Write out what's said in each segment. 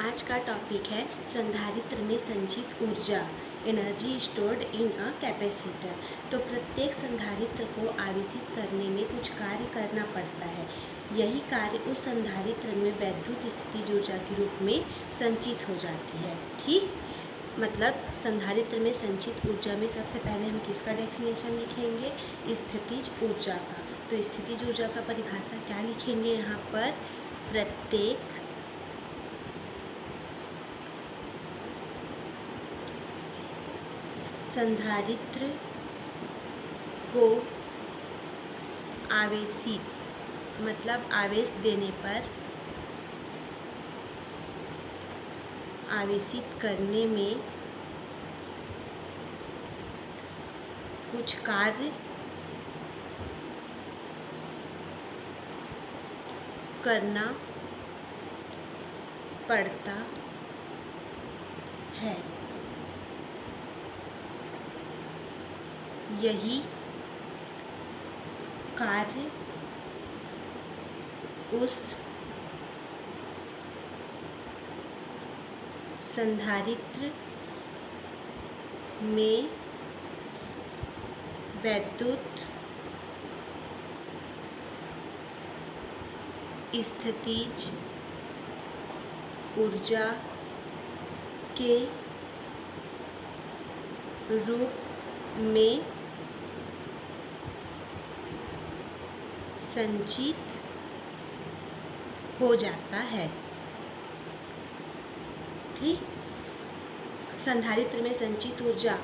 आज का टॉपिक है संधारित्र में संचित ऊर्जा, energy stored in a capacitor. तो प्रत्येक संधारित्र को आवेशित करने में कुछ कार्य करना पड़ता है। यही कार्य उस संधारित्र में वैद्युत स्थितिज ऊर्जा के रूप में संचित हो जाती है। ठीक, मतलब संधारित्र में संचित ऊर्जा में सबसे पहले हम किसका डेफिनेशन लिखेंगे? स्थितिज ऊर्जा का। तो स्थितिज ऊर्जा का परिभाषा क्या लिखेंगे यहाँ पर? प्रत्येक संधारित्र को आवेशित, मतलब आवेश देने पर आवेशित करने में कुछ कार्य करना पड़ता है। यही कार्य उस संधारित्र में वैद्युत स्थितिज ऊर्जा के रूप में संचित हो जाता है। ठीक, संधारित्र में संचित ऊर्जा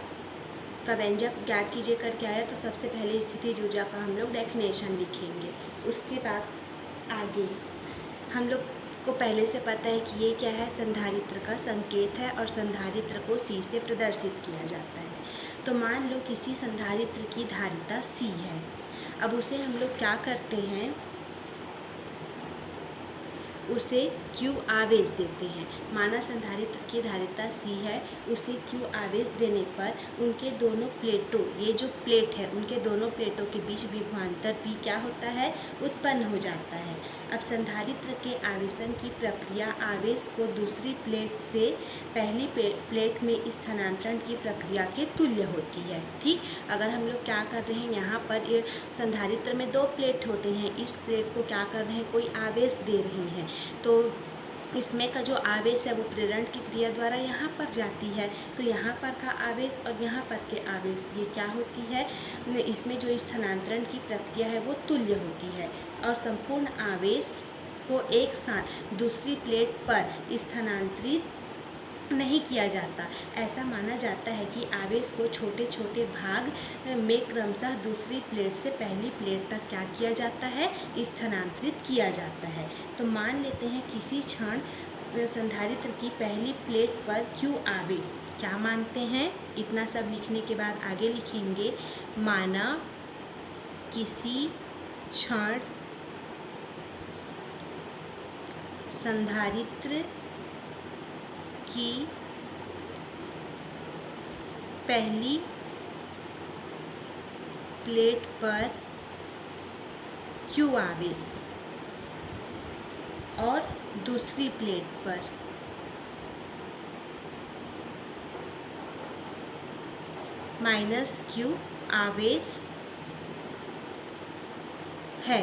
का व्यंजक ज्ञात कीजिए करके आया। तो सबसे पहले स्थितिज ऊर्जा का हम लोग डेफिनेशन लिखेंगे। उसके बाद आगे हम लोग को पहले से पता है कि ये क्या है, संधारित्र का संकेत है और संधारित्र को C से प्रदर्शित किया जाता है। तो मान लो किसी संधारित्र की धारिता C है। अब उसे हम लोग क्या करते हैं, उसे Q आवेश देते हैं। माना संधारित्र की धारिता C है, उसे Q आवेश देने पर उनके दोनों प्लेटों, ये जो प्लेट है उनके दोनों प्लेटों के बीच विभवांतर P क्या होता है, उत्पन्न हो जाता है। अब संधारित्र के आवेशन की प्रक्रिया आवेश को दूसरी प्लेट से पहली प्लेट में स्थानांतरण की प्रक्रिया के तुल्य होती है। ठीक, अगर हम लोग क्या कर रहे हैं, यहाँ पर ये संधारित्र में दो प्लेट होते हैं, इस प्लेट को क्या कर रहे हैं, कोई आवेश दे रहे हैं। तो इसमें का जो आवेश है वो प्रेरण की क्रिया द्वारा यहाँ पर जाती है। तो यहाँ पर का आवेश और यहाँ पर के आवेश ये क्या होती है, इसमें जो स्थानांतरण की प्रक्रिया है वो तुल्य होती है और संपूर्ण आवेश को एक साथ दूसरी प्लेट पर स्थानांतरित नहीं किया जाता। ऐसा माना जाता है कि आवेश को छोटे छोटे भाग में क्रमशः दूसरी प्लेट से पहली प्लेट तक क्या किया जाता है, स्थानांतरित किया जाता है। तो मान लेते हैं किसी क्षण संधारित्र की पहली प्लेट पर Q आवेश, क्या मानते हैं, इतना सब लिखने के बाद आगे लिखेंगे, माना किसी क्षण संधारित्र की पहली प्लेट पर Q आवेश और दूसरी प्लेट पर -Q आवेश है,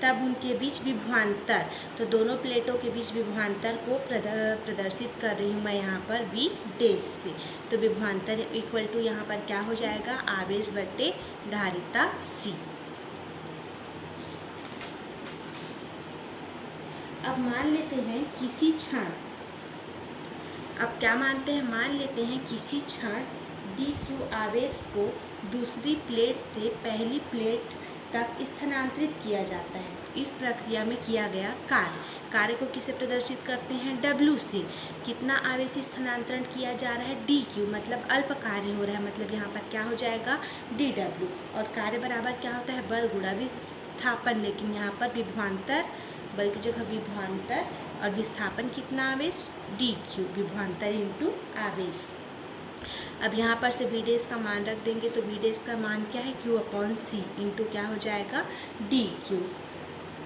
तब उनके बीच विभवांतर, तो दोनों प्लेटों के बीच विभवांतर को प्रदर्शित कर रही हूँ मैं यहाँ पर V डैश से। तो विभवांतर इक्वल टू यहाँ पर क्या हो जाएगा, आवेश बटे धारिता C। अब मान लेते हैं किसी क्षण, अब क्या मानते हैं, मान लेते हैं किसी क्षण dQ आवेश को दूसरी प्लेट से पहली प्लेट तक स्थानांतरित किया जाता है। इस प्रक्रिया में किया गया कार्य को किसे प्रदर्शित करते हैं, W से। कितना आवेश स्थानांतरण किया जा रहा है, dQ, मतलब अल्प कार्य हो रहा है, मतलब यहाँ पर क्या हो जाएगा, dW। और कार्य बराबर क्या होता है, बल गुणा विस्थापन, लेकिन यहाँ पर विभवांतर, बल की जगह विभवांतर और विस्थापन कितना आवेश, dQ, विभवांतर इंटू आवेश। अब यहाँ पर से वी डैश का मान रख देंगे तो वी डैश का मान क्या है, Q/C इंटू क्या हो जाएगा, DQ।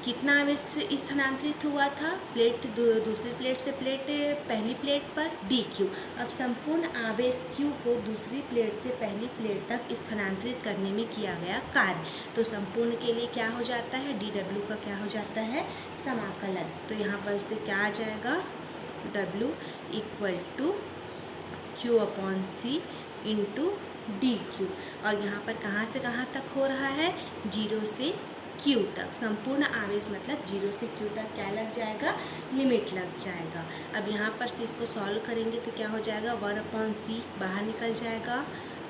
कितना आवेश स्थानांतरित हुआ था प्लेट दूसरी प्लेट से पहली प्लेट पर dq। अब संपूर्ण आवेश q को दूसरी प्लेट से पहली प्लेट तक स्थानांतरित करने में किया गया कार्य, तो संपूर्ण के लिए क्या हो जाता है, dw का क्या हो जाता है, समाकलन। तो यहाँ पर इससे क्या आ जाएगा, w equal to q upon c into dq। और यहाँ पर कहाँ से कहाँ तक हो रहा है, 0 से q तक। संपूर्ण आवेश मतलब 0 से q तक क्या लग जाएगा, लिमिट लग जाएगा। अब यहाँ पर से इसको सॉल्व करेंगे तो क्या हो जाएगा, 1/c बाहर निकल जाएगा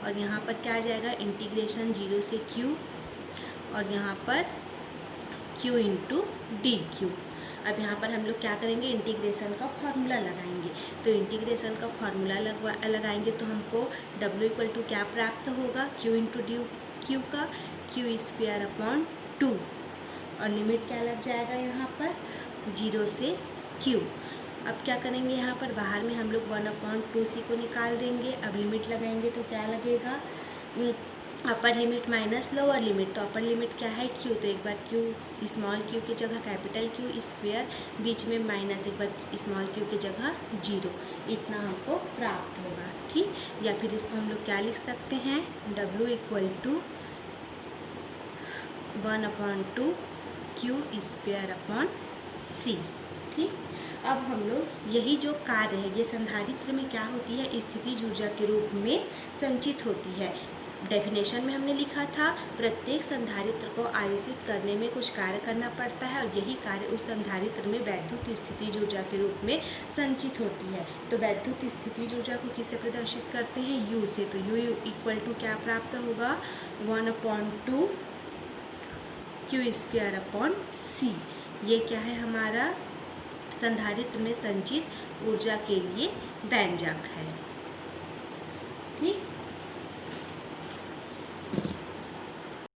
और यहाँ पर क्या आ जाएगा, इंटीग्रेशन 0 से q और यहाँ पर q इंटू dq। अब यहाँ पर हम लोग क्या करेंगे, इंटीग्रेशन का फॉर्मूला लगाएंगे। तो इंटीग्रेशन का फॉर्मूला लगाएंगे तो हमको w इक्वल टू क्या प्राप्त होगा, q इंटू dq का q स्क्वायर अपॉन 2 और लिमिट क्या लग जाएगा यहाँ पर, 0 से q। अब क्या करेंगे, यहाँ पर बाहर में हम लोग 1/2c को निकाल देंगे। अब लिमिट लगाएंगे तो क्या लगेगा, upper limit minus lower limit. तो अपर लिमिट क्या है, q, तो एक बार q स्मॉल q की जगह कैपिटल Q स्क्वायर, बीच में माइनस, एक बार स्मॉल q की जगह 0, इतना हमको प्राप्त होगा। ठीक, या फिर इसको हम लोग क्या लिख सकते हैं, w equal to 1/2 q square upon c। ठीक, अब हम लोग यही जो कार्य है ये संधारित्र में क्या होती है, स्थितिज ऊर्जा के रूप में संचित होती है। डेफिनेशन में हमने लिखा था प्रत्येक संधारित्र को आवेशित करने में कुछ कार्य करना पड़ता है और यही कार्य उस संधारित्र में वैद्युत स्थितिज ऊर्जा के रूप में संचित होती है। तो वैद्युत स्थितिज ऊर्जा को किससे प्रदर्शित करते हैं, U से। तो U इक्वल टू क्या प्राप्त होगा, 1/2 q स्क्वायर अपॉन c। ये क्या है, हमारा संधारित्र में संचित ऊर्जा के लिए व्यंजक है।